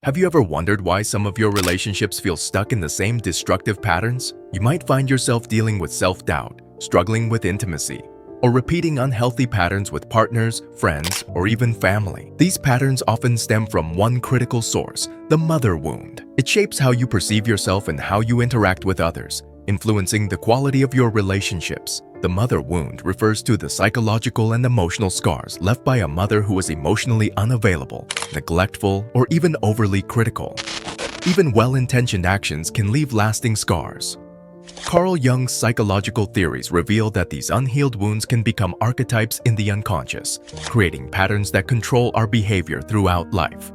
Have you ever wondered why some of your relationships feel stuck in the same destructive patterns? You might find yourself dealing with self-doubt, struggling with intimacy, or repeating unhealthy patterns with partners, friends, or even family. These patterns often stem from one critical source, the mother wound. It shapes how you perceive yourself and how you interact with others, influencing the quality of your relationships. The mother wound refers to the psychological and emotional scars left by a mother who was emotionally unavailable, neglectful, or even overly critical. Even well-intentioned actions can leave lasting scars. Carl Jung's psychological theories reveal that these unhealed wounds can become archetypes in the unconscious, creating patterns that control our behavior throughout life.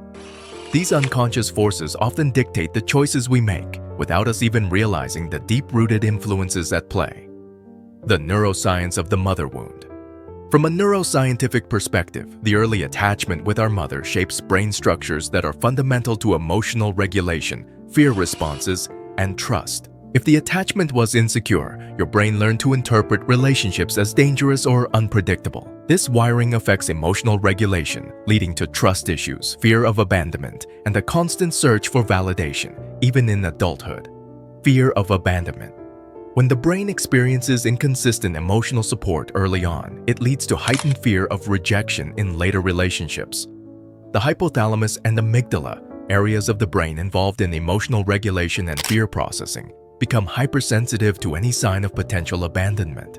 These unconscious forces often dictate the choices we make, without us even realizing the deep-rooted influences at play. The neuroscience of the mother wound. From a neuroscientific perspective, the early attachment with our mother shapes brain structures that are fundamental to emotional regulation, fear responses, and trust. If the attachment was insecure, your brain learned to interpret relationships as dangerous or unpredictable. This wiring affects emotional regulation, leading to trust issues, fear of abandonment, and a constant search for validation, even in adulthood. Fear of abandonment. When the brain experiences inconsistent emotional support early on, it leads to heightened fear of rejection in later relationships. The hypothalamus and amygdala, areas of the brain involved in emotional regulation and fear processing, become hypersensitive to any sign of potential abandonment.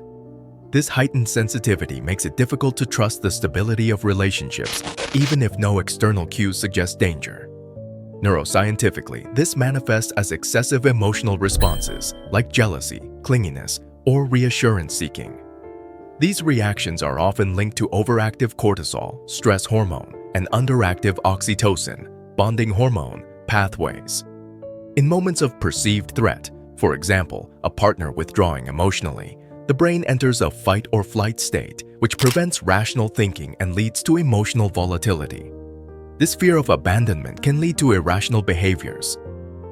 This heightened sensitivity makes it difficult to trust the stability of relationships, even if no external cues suggest danger. Neuroscientifically, this manifests as excessive emotional responses like jealousy, clinginess, or reassurance seeking. These reactions are often linked to overactive cortisol, stress hormone, and underactive oxytocin, bonding hormone, pathways. In moments of perceived threat, for example, a partner withdrawing emotionally, the brain enters a fight or flight state, which prevents rational thinking and leads to emotional volatility. This fear of abandonment can lead to irrational behaviors.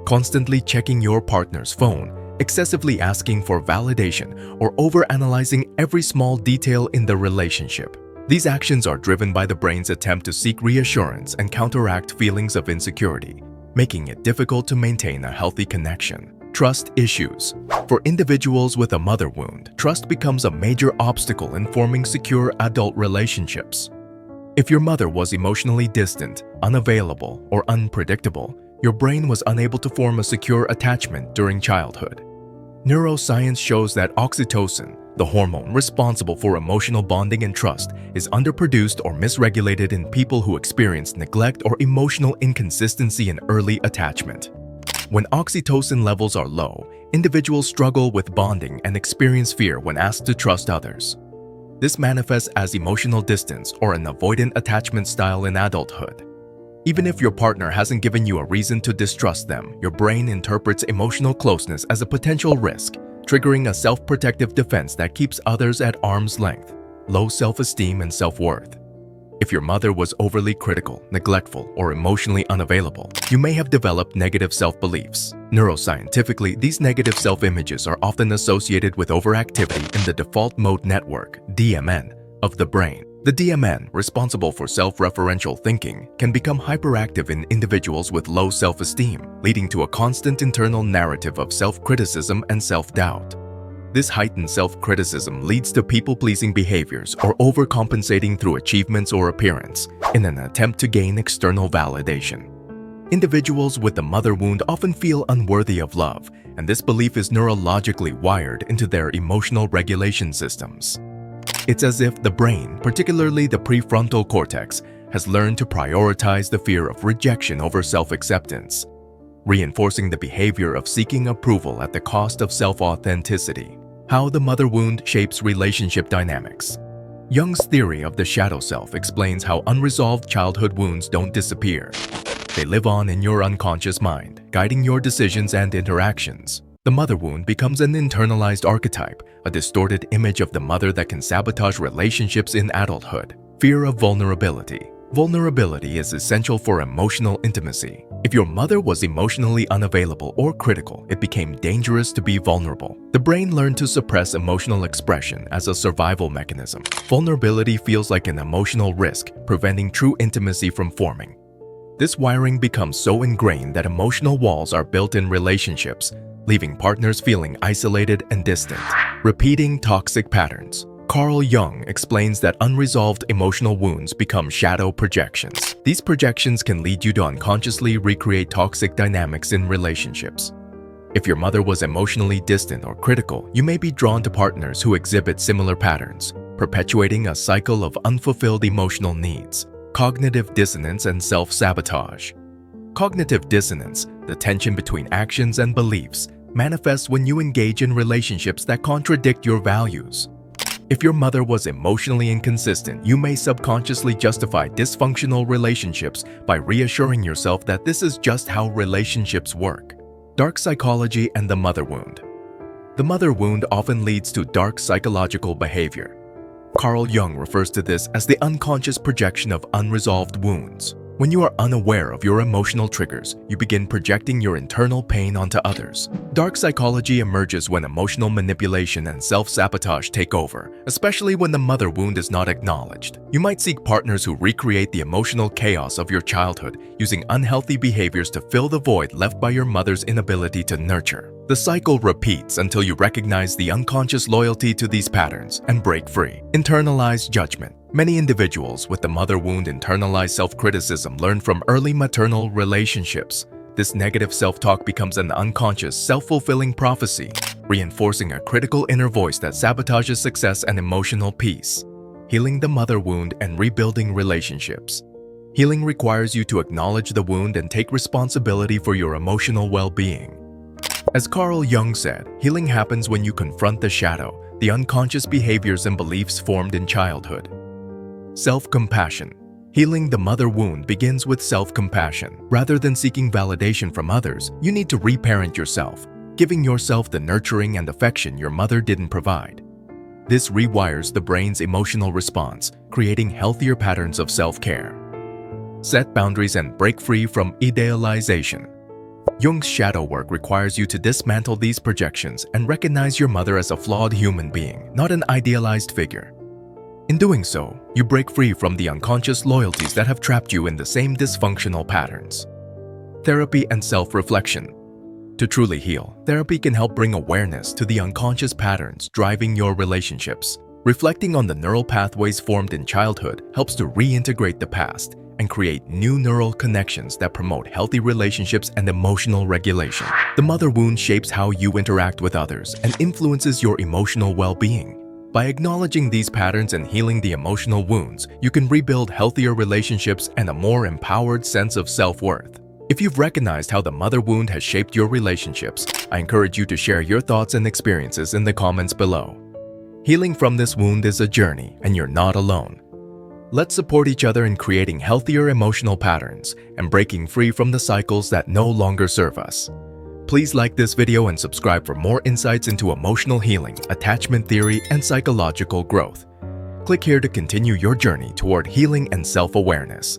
Constantly checking your partner's phone, excessively asking for validation, or overanalyzing every small detail in the relationship. These actions are driven by the brain's attempt to seek reassurance and counteract feelings of insecurity, making it difficult to maintain a healthy connection. Trust issues. For individuals with a mother wound, trust becomes a major obstacle in forming secure adult relationships. If your mother was emotionally distant, unavailable, or unpredictable, your brain was unable to form a secure attachment during childhood. Neuroscience shows that oxytocin, the hormone responsible for emotional bonding and trust, is underproduced or misregulated in people who experience neglect or emotional inconsistency in early attachment. When oxytocin levels are low, individuals struggle with bonding and experience fear when asked to trust others. This manifests as emotional distance or an avoidant attachment style in adulthood. Even if your partner hasn't given you a reason to distrust them, your brain interprets emotional closeness as a potential risk, triggering a self-protective defense that keeps others at arm's length. Low self-esteem and self-worth. If your mother was overly critical, neglectful, or emotionally unavailable, you may have developed negative self-beliefs. Neuroscientifically, these negative self-images are often associated with overactivity in the default mode network, DMN, of the brain. The DMN, responsible for self-referential thinking, can become hyperactive in individuals with low self-esteem, leading to a constant internal narrative of self-criticism and self-doubt. This heightened self-criticism leads to people-pleasing behaviors or overcompensating through achievements or appearance in an attempt to gain external validation. Individuals with the mother wound often feel unworthy of love, and this belief is neurologically wired into their emotional regulation systems. It's as if the brain, particularly the prefrontal cortex, has learned to prioritize the fear of rejection over self-acceptance, reinforcing the behavior of seeking approval at the cost of self-authenticity. How the mother wound shapes relationship dynamics. Jung's theory of the shadow self explains how unresolved childhood wounds don't disappear. They live on in your unconscious mind, guiding your decisions and interactions. The mother wound becomes an internalized archetype, a distorted image of the mother that can sabotage relationships in adulthood. Fear of vulnerability. Vulnerability is essential for emotional intimacy. If your mother was emotionally unavailable or critical, it became dangerous to be vulnerable. The brain learned to suppress emotional expression as a survival mechanism. Vulnerability feels like an emotional risk, preventing true intimacy from forming. This wiring becomes so ingrained that emotional walls are built in relationships, leaving partners feeling isolated and distant. Repeating toxic patterns. Carl Jung explains that unresolved emotional wounds become shadow projections. These projections can lead you to unconsciously recreate toxic dynamics in relationships. If your mother was emotionally distant or critical, you may be drawn to partners who exhibit similar patterns, perpetuating a cycle of unfulfilled emotional needs. Cognitive dissonance and self-sabotage. Cognitive dissonance, the tension between actions and beliefs, manifests when you engage in relationships that contradict your values. If your mother was emotionally inconsistent, you may subconsciously justify dysfunctional relationships by reassuring yourself that this is just how relationships work. Dark psychology and the mother wound. The mother wound often leads to dark psychological behavior. Carl Jung refers to this as the unconscious projection of unresolved wounds. When you are unaware of your emotional triggers, you begin projecting your internal pain onto others. Dark psychology emerges when emotional manipulation and self-sabotage take over, especially when the mother wound is not acknowledged. You might seek partners who recreate the emotional chaos of your childhood, using unhealthy behaviors to fill the void left by your mother's inability to nurture. The cycle repeats until you recognize the unconscious loyalty to these patterns and break free. Internalized judgment. Many individuals with the mother wound internalize self-criticism learned from early maternal relationships. This negative self-talk becomes an unconscious, self-fulfilling prophecy, reinforcing a critical inner voice that sabotages success and emotional peace. Healing the mother wound and rebuilding relationships. Healing requires you to acknowledge the wound and take responsibility for your emotional well-being. As Carl Jung said, healing happens when you confront the shadow, the unconscious behaviors and beliefs formed in childhood. Self-compassion. Healing the mother wound begins with self-compassion. Rather than seeking validation from others, you need to reparent yourself, giving yourself the nurturing and affection your mother didn't provide. This rewires the brain's emotional response, creating healthier patterns of self-care. Set boundaries and break free from idealization. Jung's shadow work requires you to dismantle these projections and recognize your mother as a flawed human being, not an idealized figure. In doing so, you break free from the unconscious loyalties that have trapped you in the same dysfunctional patterns. Therapy and self-reflection. To truly heal, therapy can help bring awareness to the unconscious patterns driving your relationships. Reflecting on the neural pathways formed in childhood helps to reintegrate the past and create new neural connections that promote healthy relationships and emotional regulation. The mother wound shapes how you interact with others and influences your emotional well-being. By acknowledging these patterns and healing the emotional wounds, you can rebuild healthier relationships and a more empowered sense of self-worth. If you've recognized how the mother wound has shaped your relationships, I encourage you to share your thoughts and experiences in the comments below. Healing from this wound is a journey, and you're not alone. Let's support each other in creating healthier emotional patterns and breaking free from the cycles that no longer serve us. Please like this video and subscribe for more insights into emotional healing, attachment theory, and psychological growth. Click here to continue your journey toward healing and self-awareness.